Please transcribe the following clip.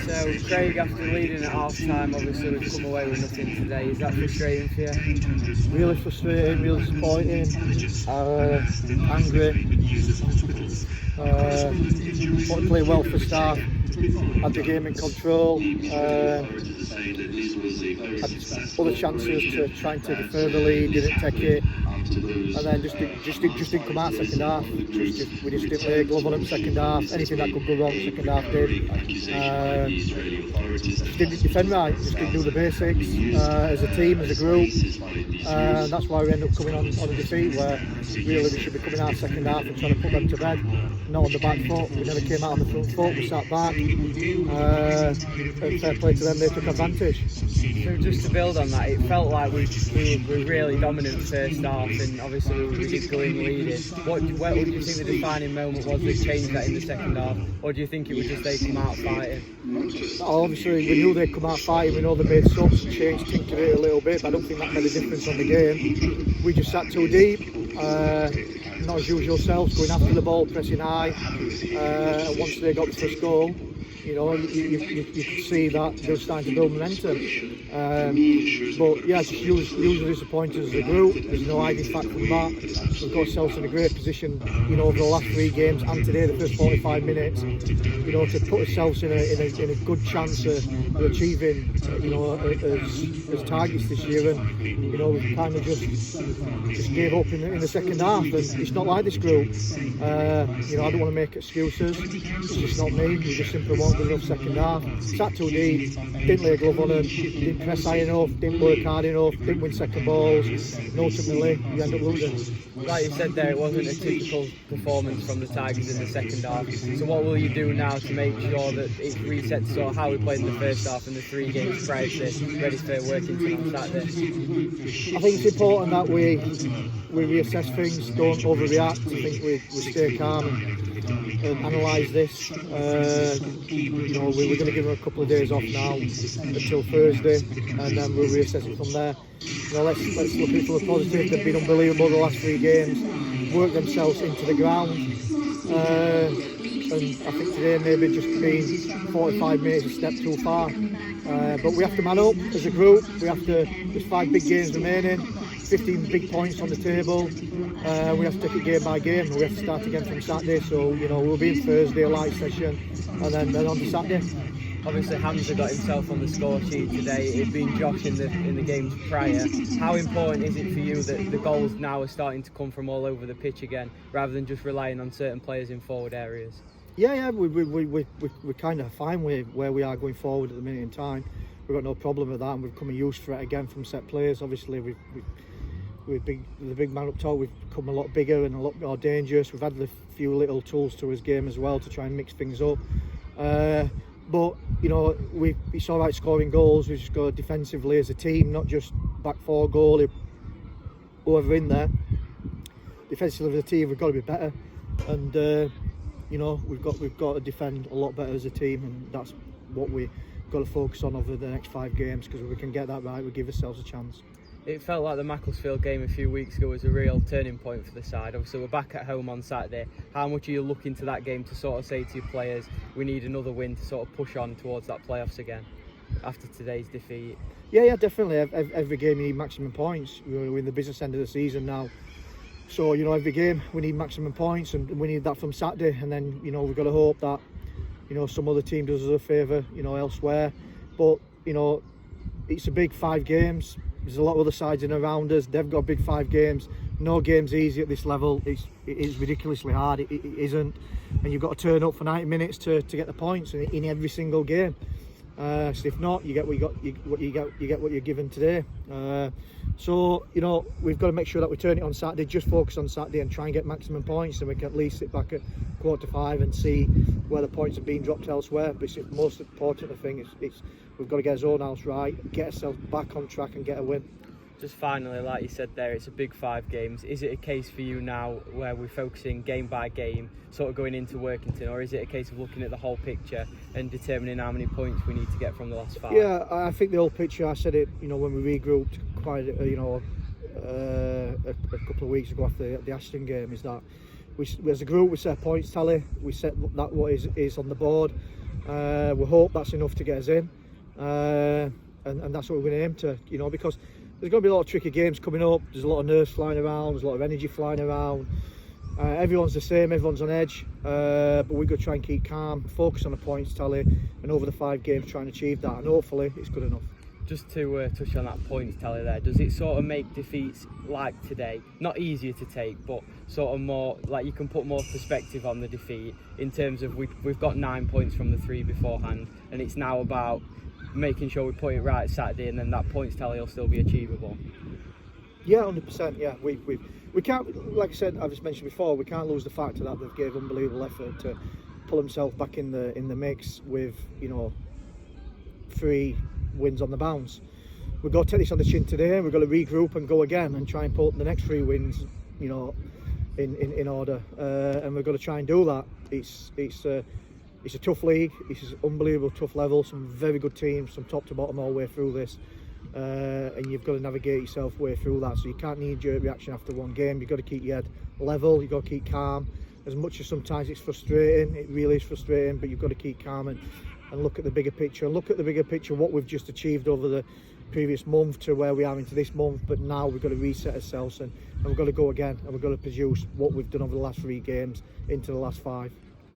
So, Craig, after leading at half-time, obviously we've come away with nothing today. Is that frustrating for you? Really frustrating, really disappointing, angry. Thought we played well for start, had the game in control, had other chances to try and take a further lead, didn't take it, and then just didn't come out second half. We just didn't lay a glove on them second half. Anything that could go wrong second half did. Just didn't defend right, just didn't do the basics as a team, as a group. That's why we end up coming on a defeat where really we should be coming out second half and trying to put them to bed, not on the back foot. We never came out on the front foot, we sat back, and fair play to them, they took advantage. So just to build on that, it felt like we were really dominant first half, and obviously we did go in leading. What do you think the defining moment was that changed that in the second half, or do you think it was just they come out fighting? Obviously we knew they'd come out fighting, we know they made subs and changed, tinkered it a little bit, but I don't think that made a difference on the game. We just sat too deep, not as usual selves, going after the ball, pressing high. Once they got the first goal, you know, you could see that they were starting to build momentum. But yeah, just hugely disappointed as a group. There's no hiding fact from that. We've got ourselves in a great position, you know, over the last 3 games and today, the first 45 minutes, you know, to put ourselves in a good chance of achieving, you know, as targets this year. And you know, we kind of just gave up in the second half. And it's not like this group. You know, I don't want to make excuses. It's just not me. We just simply won't good enough second half. Sat too deep, didn't lay a glove on them, didn't press high enough, didn't work hard enough, didn't win second balls, and ultimately you end up losing. Like you said there, it wasn't a typical performance from the Tigers in the second half. So what will you do now to make sure that it resets sort of how we played in the first half and the 3 games prior to this, ready for Workington on Saturday? I think it's important that we reassess things, don't overreact. I think we stay calm and analyse this. You know, we're going to give them a couple of days off now until Thursday, and then we'll reassess it from there. You know, let's look at it from a positive. They've been unbelievable the last 3 games, worked themselves into the ground, and I think today maybe just been 45 minutes a step too far. But we have to man up as a group. We have to. There's 5 big games remaining, 15 big points on the table. We have to take it game by game. We have to start again from Saturday. So you know, we'll be in Thursday, a light session, and then on to Saturday. Obviously, Hamza got himself on the score sheet today. It'd been Josh in the games prior. How important is it for you that the goals now are starting to come from all over the pitch again, rather than just relying on certain players in forward areas? Yeah, we're kind of fine with where we are going forward at the minute in time. We've got no problem with that, and we've come a huge threat again from set players. Obviously, the big man up top, we've become a lot bigger and a lot more dangerous. We've added a few little tools to his game as well to try and mix things up. But you know, it's all right scoring goals. We've just got defensively as a team, not just back 4 goalie, whoever in there. Defensively as a team, we've got to be better, and you know, we've got to defend a lot better as a team, and that's what we've got to focus on over the next 5 games. Because if we can get that right, we give ourselves a chance. It felt like the Macclesfield game a few weeks ago was a real turning point for the side. Obviously, we're back at home on Saturday. How much are you looking to that game to sort of say to your players, we need another win to sort of push on towards that playoffs again after today's defeat? Yeah, definitely. Every game you need maximum points. We're in the business end of the season now. So, you know, every game we need maximum points, and we need that from Saturday. And then, you know, we've got to hope that, you know, some other team does us a favour, you know, elsewhere. But, you know, it's a big 5 games. There's a lot of other sides in around us. They've got big 5 games. No game's easy at this level. It is ridiculously hard. It isn't. And you've got to turn up for 90 minutes to get the points in every single game. So if not, you get what you're given today. So you know, we've got to make sure that we turn it on Saturday. Just focus on Saturday and try and get maximum points, and we can at least sit back at 4:45 and see where the points are being dropped elsewhere. But it's the most important thing. It's we've got to get our own house right, get ourselves back on track, and get a win. Just finally, like you said there, it's a big 5 games. Is it a case for you now where we're focusing game by game, sort of going into Workington, or is it a case of looking at the whole picture and determining how many points we need to get from the last 5? Yeah, I think the whole picture, I said it, you know, when we regrouped quite, you know, a couple of weeks ago after the Ashton game, is that we as a group, we set a points tally, we set that what is on the board. We hope that's enough to get us in, and that's what we're going to aim to, you know, because there's going to be a lot of tricky games coming up. There's a lot of nerves flying around, there's a lot of energy flying around. Everyone's the same, everyone's on edge, but we've got to try and keep calm, focus on the points tally, and over the 5 games try and achieve that, and hopefully it's good enough. Just to touch on that points tally there, does it sort of make defeats like today not easier to take, but sort of more like you can put more perspective on the defeat in terms of we've got 9 points from the 3 beforehand, and it's now about making sure we put it right Saturday, and then that points tally will still be achievable? Yeah, 100%. Yeah, we can't, like I said, I've just mentioned before, we can't lose the fact that they've gave unbelievable effort to pull themselves back in the mix with, you know, 3 wins on the bounce. We've got to take this on the chin today. We've got to regroup and go again and try and put the next 3 wins, you know, in order. And we've got to try and do that. It's a tough league. It's an unbelievable tough level. Some very good teams, from top to bottom, all the way through this. And you've got to navigate yourself way through that. So you can't knee-jerk reaction after one game. You've got to keep your head level. You've got to keep calm. As much as sometimes it's frustrating, it really is frustrating, but you've got to keep calm and look at the bigger picture. And look at the bigger picture, what we've just achieved over the previous month to where we are into this month. But now we've got to reset ourselves and we've got to go again, and we've got to produce what we've done over the last 3 games into the last 5.